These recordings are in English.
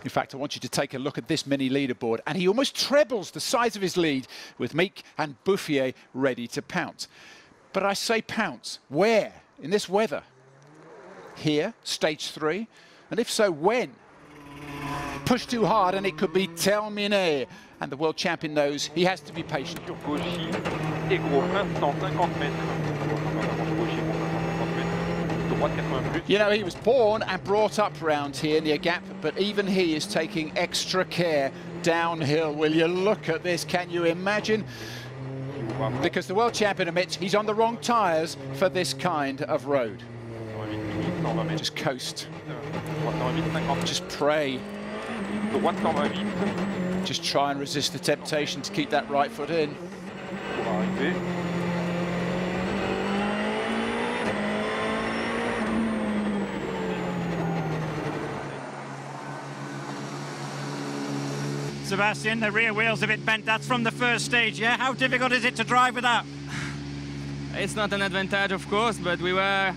In fact, I want you to take a look at this mini leaderboard, and he almost trebles the size of his lead with Meek and Bouffier ready to pounce. But I say pounce, where? In this weather? Here, stage 3? And if so, when? Push too hard and it could be terminé. And the world champion knows he has to be patient. You know, he was born and brought up around here near Gap, but even he is taking extra care downhill. Will you look at this? Can you imagine? Because the world champion admits he's on the wrong tyres for this kind of road. Just coast. Just pray. Just try and resist the temptation to keep that right foot in. Sebastian, the rear wheel's a bit bent. That's from the first stage, yeah? How difficult is it to drive with that? It's not an advantage, of course, but we were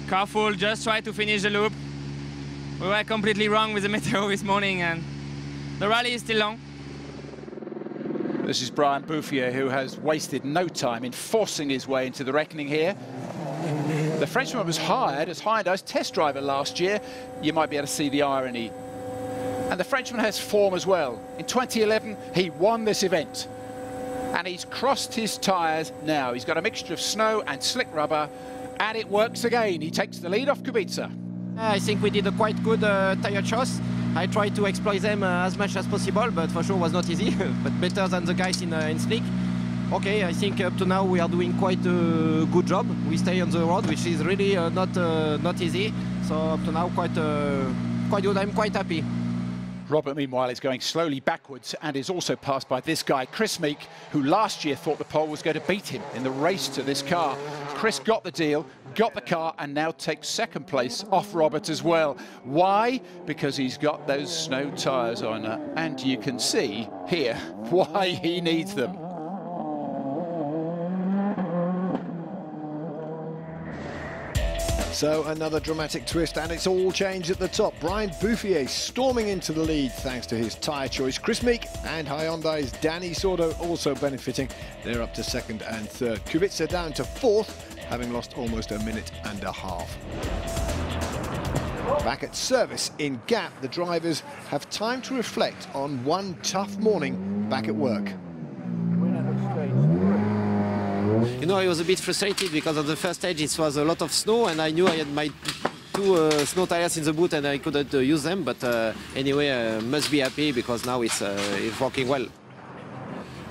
careful, just try to finish the loop. We were completely wrong with the meteo this morning, and the rally is still long. This is Brian Bouffier, who has wasted no time in forcing his way into the reckoning here. The Frenchman was hired as Hyundai's test driver last year. You might be able to see the irony. And the Frenchman has form as well. In 2011, he won this event. And he's crossed his tyres now. He's got a mixture of snow and slick rubber, and it works again. He takes the lead off Kubica. I think we did a quite good tyre choice. I tried to exploit them as much as possible, but for sure was not easy, but better than the guys in slick. Okay, I think up to now we are doing quite a good job. We stay on the road, which is really not easy. So up to now quite good. I'm quite happy. Robert, meanwhile, is going slowly backwards and is also passed by this guy, Chris Meek, who last year thought the pole was going to beat him in the race to this car. Chris got the deal, got the car, and now takes second place off Robert as well. Why? Because he's got those snow tyres on, and you can see here why he needs them. So another dramatic twist, and it's all changed at the top. Brian Bouffier storming into the lead thanks to his tyre choice. Chris Meek and Hyundai's Danny Sordo also benefiting. They're up to second and third. Kubica down to fourth, having lost almost a minute and a half. Back at service in Gap, the drivers have time to reflect on one tough morning back at work. You know, I was a bit frustrated because on the first stage it was a lot of snow, and I knew I had my two snow tires in the boot and I couldn't use them. But anyway, must be happy because now it's working well.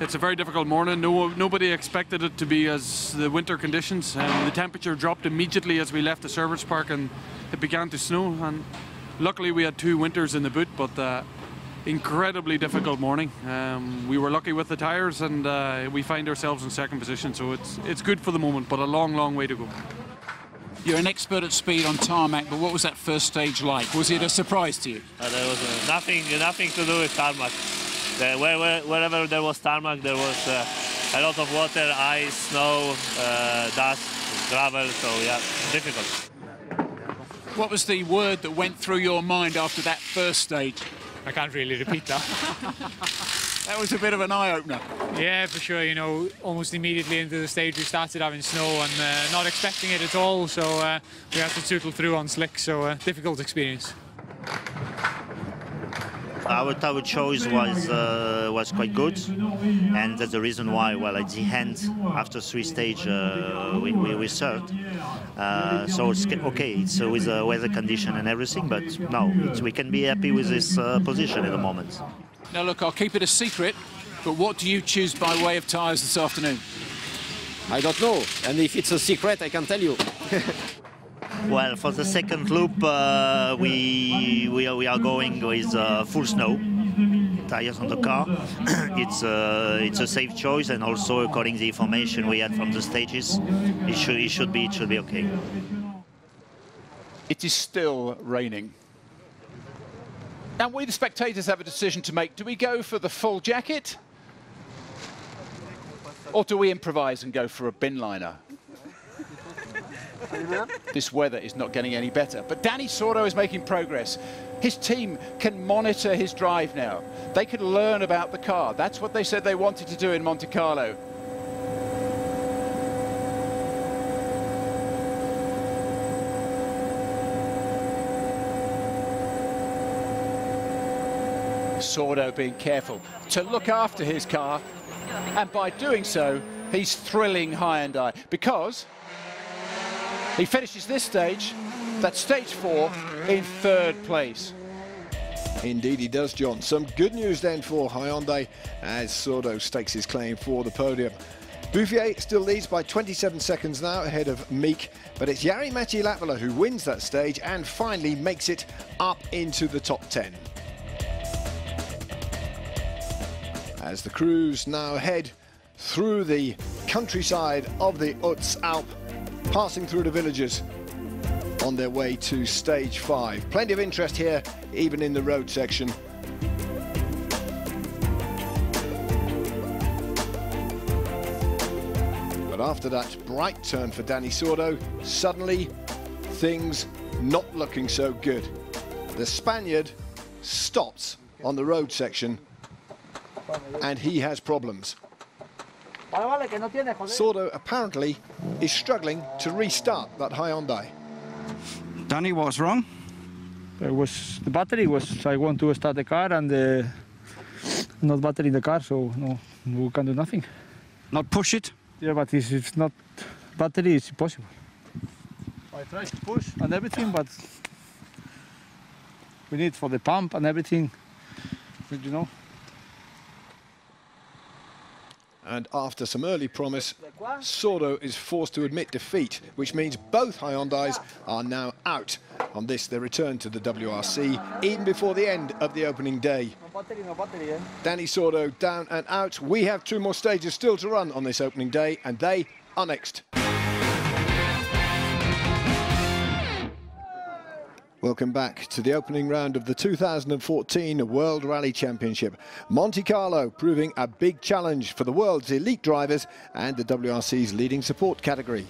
It's a very difficult morning. Nobody expected it to be as the winter conditions. The temperature dropped immediately as we left the service park and it began to snow. And luckily we had 2 winters in the boot, but incredibly difficult morning. We were lucky with the tyres, and we find ourselves in second position, so it's good for the moment, but a long way to go. You're an expert at speed on tarmac, but what was that first stage like? Was it a surprise to you? There was nothing to do with tarmac. Wherever there was tarmac, there was a lot of water, ice, snow, dust, gravel, so yeah, difficult. What was the word that went through your mind after that first stage? I can't really repeat that. That was a bit of an eye-opener. Yeah, for sure. You know, almost immediately into the stage we started having snow and not expecting it at all. So we had to tootle through on slick. So difficult experience. Our tower choice was quite good, and that's the reason why. Well, at the end, after 3 stages, we served. So it's okay. It's with the weather condition and everything, but no, we can be happy with this position at the moment. Now look, I'll keep it a secret, but what do you choose by way of tyres this afternoon? I don't know, and if it's a secret, I can tell you. Well, for the second loop, we are going with full snow tires on the car. It's a safe choice, and also according to the information we had from the stages, it should be okay. It is still raining. Now we, the spectators, have a decision to make. Do we go for the full jacket, or do we improvise and go for a bin liner? This weather is not getting any better. But Danny Sordo is making progress. His team can monitor his drive now. They can learn about the car. That's what they said they wanted to do in Monte Carlo. Sordo being careful to look after his car, and by doing so, he's thrilling Hyundai because he finishes this stage, that's stage 4, in 3rd place. Indeed he does, John. Some good news then for Hyundai as Sordo stakes his claim for the podium. Bouffier still leads by 27 seconds now ahead of Meek, but it's Jari-Matti Latvala who wins that stage and finally makes it up into the top 10. As the crews now head through the countryside of the Utz Alp, passing through the villages on their way to stage 5. Plenty of interest here, even in the road section. But after that bright turn for Dani Sordo, suddenly things not looking so good. The Spaniard stops on the road section and he has problems. Sordo apparently is struggling to restart that Hyundai. Danny, what's wrong? The battery was, I want to start the car and not battery in the car, so no, we can do nothing. Not push it? Yeah, but it's not battery, it's impossible. I tried to push and everything, but we need for the pump and everything, you know. And after some early promise, Sordo is forced to admit defeat, which means both Hyundais are now out on this, their return to the WRC, even before the end of the opening day. Dani Sordo down and out. We have 2 more stages still to run on this opening day, and they are next. Welcome back to the opening round of the 2014 World Rally Championship. Monte Carlo proving a big challenge for the world's elite drivers and the WRC's leading support category.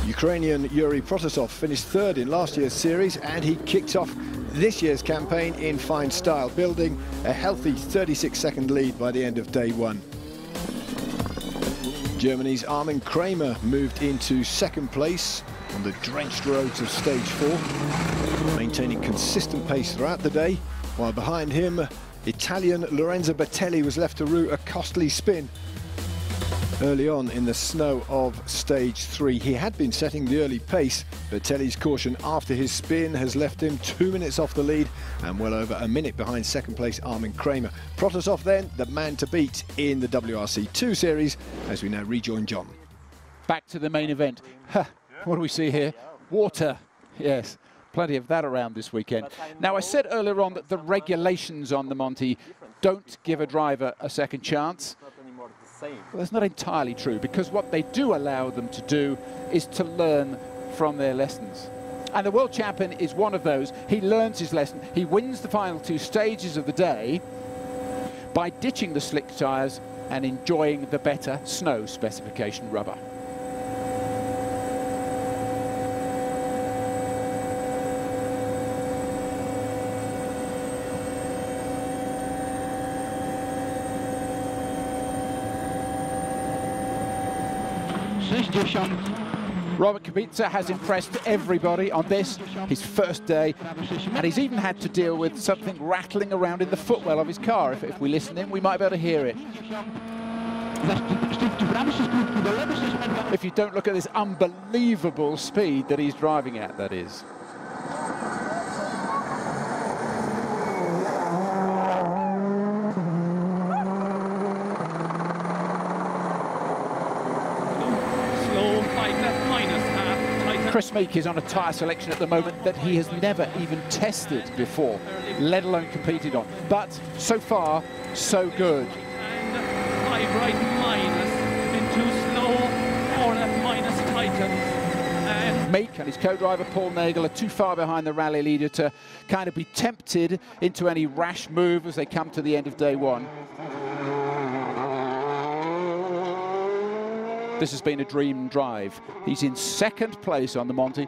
Ukrainian Yuri Protasov finished 3rd in last year's series, and he kicked off this year's campaign in fine style, building a healthy 36-second lead by the end of day 1. Germany's Armin Kramer moved into 2nd place on the drenched roads of stage 4, maintaining consistent pace throughout the day, while behind him Italian Lorenzo Bertelli was left to rue a costly spin early on in the snow of stage 3. He had been setting the early pace. Bertelli's caution after his spin has left him 2 minutes off the lead and well over a minute behind 2nd place Armin Kramer. Protasov then the man to beat in the WRC 2 series as we now rejoin John. Back to the main event. What do we see here? Water. Yes, plenty of that around this weekend. Now, I said earlier on that the regulations on the Monte don't give a driver a second chance. Well, that's not entirely true, because what they do allow them to do is to learn from their lessons. And the world champion is one of those. He learns his lesson. He wins the final 2 stages of the day by ditching the slick tyres and enjoying the better snow specification rubber. Robert Kubica has impressed everybody on this, his first day, and he's even had to deal with something rattling around in the footwell of his car. If we listen in, we might be able to hear it. If you don't look at this unbelievable speed that he's driving at, that is. Chris Meek is on a tyre selection at the moment that he has never even tested before, let alone competed on. But so far, so good. And 5 right minus into slow, 4 left minus tightens. And Meek and his co-driver Paul Nagel are too far behind the rally leader to kind of be tempted into any rash move as they come to the end of day 1. This has been a dream drive. He's in 2nd place on the Monte.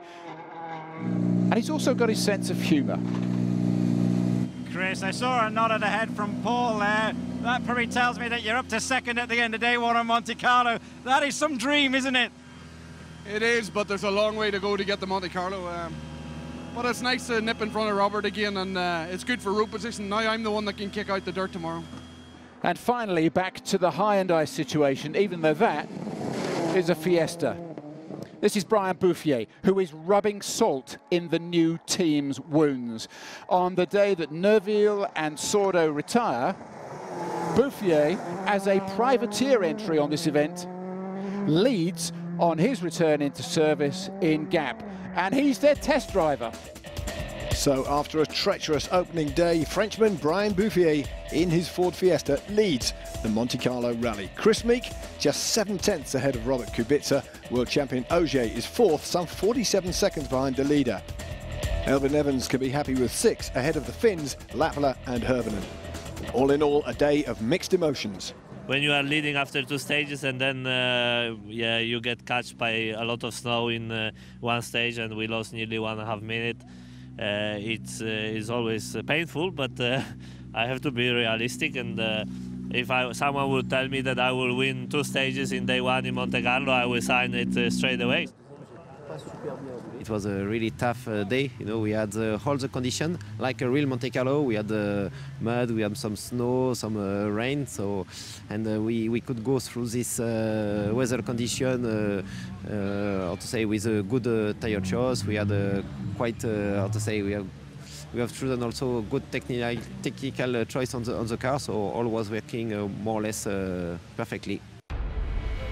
And he's also got his sense of humour. Chris, I saw a nod of the head from Paul there. That probably tells me that you're up to second at the end of day one on Monte Carlo. That is some dream, isn't it? It is, but there's a long way to go to get the Monte Carlo. But it's nice to nip in front of Robert again, and it's good for road position. Now I'm the one that can kick out the dirt tomorrow. And finally, back to the Hyundai situation, even though that is a fiesta. This is Brian Bouffier, who is rubbing salt in the new team's wounds. On the day that Neuville and Sordo retire, Bouffier, as a privateer entry on this event, leads on his return into service in Gap. And he's their test driver. So after a treacherous opening day, Frenchman Brian Bouffier in his Ford Fiesta leads the Monte Carlo Rally. Chris Meek just 7/10 ahead of Robert Kubica. World champion Ogier is fourth, some 47 seconds behind the leader. Elvin Evans can be happy with 6 ahead of the Finns, Lappala and Hirvonen. All in all, a day of mixed emotions. When you are leading after 2 stages and then yeah, you get caught by a lot of snow in one stage and we lost nearly 1.5 minutes. It's always painful, but I have to be realistic, and if someone would tell me that I will win 2 stages in day 1 in Monte Carlo, I will sign it straight away. It was a really tough day. You know, we had all the condition like a real Monte Carlo. We had mud, we had some snow, some rain. So, and we could go through this weather condition. How to say, with a good tire choice. We had quite how to say, we have chosen also a good technical choice on the car. So all was working more or less perfectly.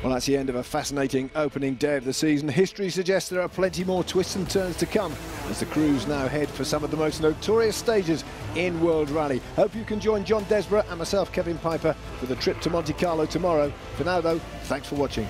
Well, that's the end of a fascinating opening day of the season. History suggests there are plenty more twists and turns to come as the crews now head for some of the most notorious stages in World Rally. Hope you can join John Desborough and myself, Kevin Piper, for the trip to Monte Carlo tomorrow. For now, though, thanks for watching.